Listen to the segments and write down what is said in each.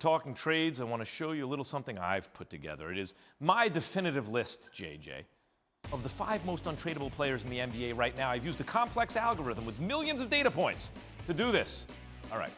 talking trades, I want to show you a little something I've put together. It is my definitive list, JJ, of the 5 most untradeable players in the NBA right now. I've used a complex algorithm with millions of data points to do this. All right.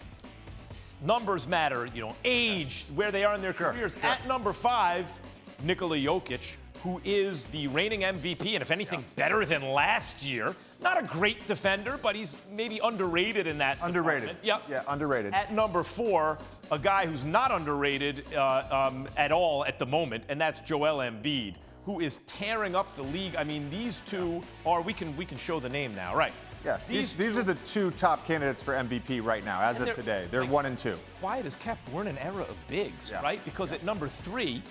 Numbers matter, age, where they are in their careers. Sure. At number 5, Nicola Yokic, who is the reigning MVP, and if anything, better than last year. Not a great defender, but he's maybe underrated in that department. Yep. Yeah, underrated. At number 4, a guy who's not underrated at all at the moment, and that's Joel Embiid, who is tearing up the league. I mean, these two are, we can show the name now, right? Yeah, these are the 2 top candidates for MVP right now, as of today. They're 1 and 2. Quiet as kept. We're in an era of bigs, right? Because at number 3,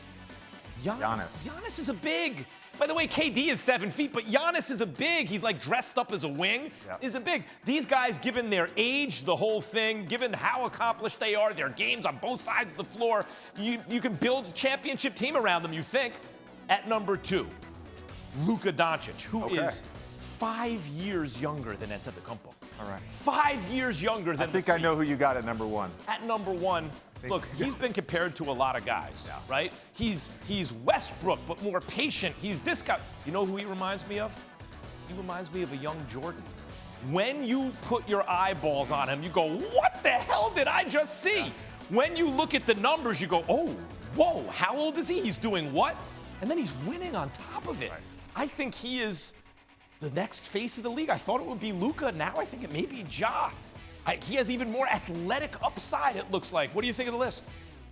Giannis is a big. By the way, KD is 7 feet, but Giannis is a big. He's like dressed up as a wing. Is a big. These guys, given their age, the whole thing, given how accomplished they are, their games on both sides of the floor, you can build a championship team around them, you think. At number 2, Luca Doncic, who is 5 years younger than Antetokounmpo. All right. 5 years younger than I think I know who you got at number 1. At number 1, look, he's been compared to a lot of guys, right? He's Westbrook, but more patient. He's this guy. You know who he reminds me of? He reminds me of a young Jordan. When you put your eyeballs on him, you go, what the hell did I just see? When you look at the numbers, you go, oh, whoa, how old is he? He's doing what? And then he's winning on top of it. I think he is the next face of the league. I thought it would be Luca. Now I think it may be Ja. He has even more athletic upside, it looks like. What do you think of the list?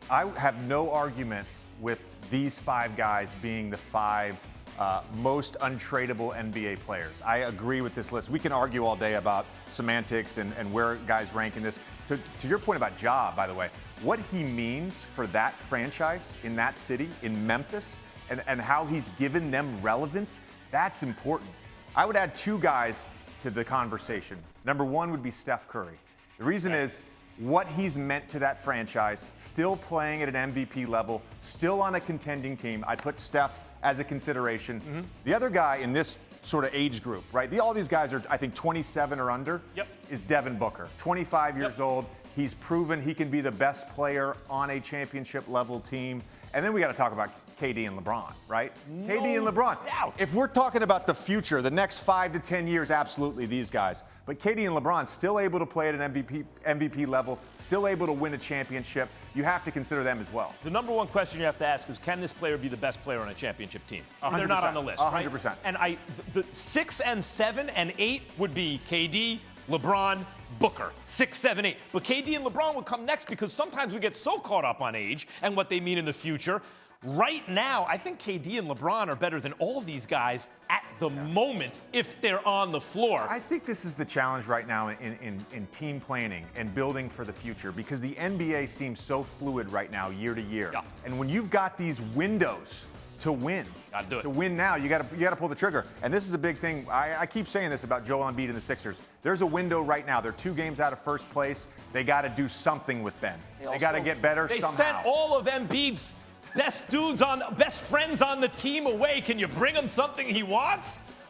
I have no argument with these 5 guys being the 5 most untradeable NBA players. I agree with this list. We can argue all day about semantics and where guys rank in this. To your point about Ja, by the way, what he means for that franchise in that city, in Memphis, and how he's given them relevance, that's important. I would add 2 guys to the conversation. Number 1 would be Steph Curry. The reason is what he's meant to that franchise, still playing at an MVP level, still on a contending team. I put Steph as a consideration. The other guy in this sort of age group, right? All these guys are, I think, 27 or under, is Devin Booker. 25 years old. He's proven he can be the best player on a championship level team. And then we got to talk about KD and LeBron, right? No KD and LeBron. doubt. If we're talking about the future, the next 5 to 10 years, absolutely these guys. But KD and LeBron still able to play at an MVP level, still able to win a championship. You have to consider them as well. The number 1 question you have to ask is, can this player be the best player on a championship team? 100%. They're not on the list, 100%. Right? And the 6 and 7 and 8 would be KD, LeBron, Booker, 6, 7, 8. But KD and LeBron would come next because sometimes we get so caught up on age and what they mean in the future. Right now, I think KD and LeBron are better than all these guys at the moment if they're on the floor. I think this is the challenge right now in team planning and building for the future because the NBA seems so fluid right now, year to year. And when you've got these windows to win, to win now, you got to pull the trigger. And this is a big thing. I keep saying this about Joel Embiid and the Sixers. There's a window right now. They're 2 games out of first place. They got to do something with Ben. They got to get better somehow. They sent all of Embiid's best friends on the team away. Can you bring him something he wants?